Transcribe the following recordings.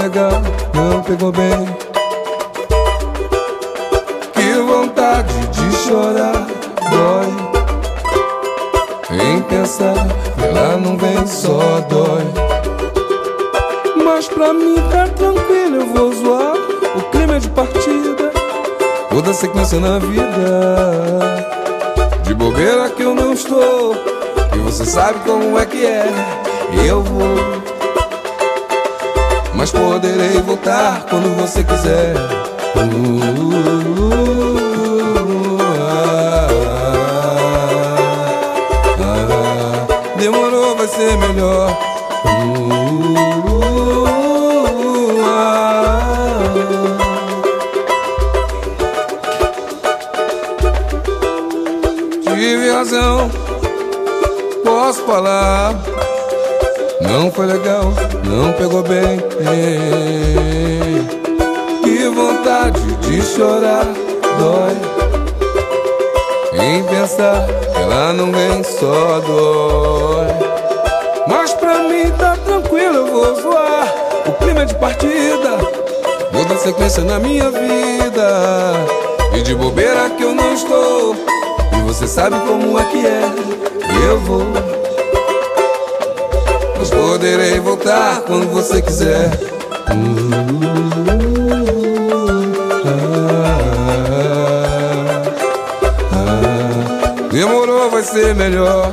legal, não pegou bem. Que vontade de chorar, dói. Em pensar, ela não vem, só dói. Mas pra mim tá tranquilo, eu vou zoar. O clima é de partida, vou dar sequência na vida. De bobeira que eu não estou, e você sabe como é que é. Eu vou, mas poderei voltar quando você quiser. Demorou, vai ser melhor. Tive razão, posso falar. Não foi legal, não pegou bem. Que vontade de chorar, dói. Em pensar que ela não vem, só dói. Mas pra mim tá tranquilo, eu vou zoar. O clima é de partida, vou dar sequência na minha vida. E de bobeira que eu não estou, e você sabe como é que é. Eu vou, mas poderei voltar quando você quiser. Demorou, vai ser melhor.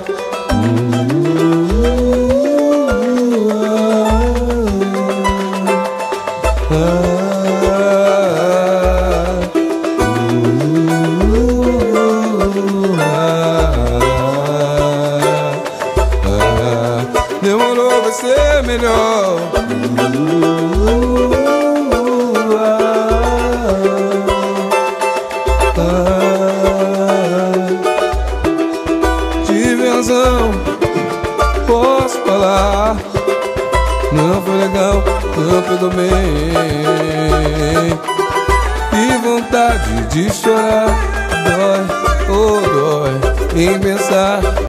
Demorou, vai ser melhor. Tive razão, posso falar. Não foi legal, não pegou bem. Que vontade de chorar, dói, oh dói. Em pensar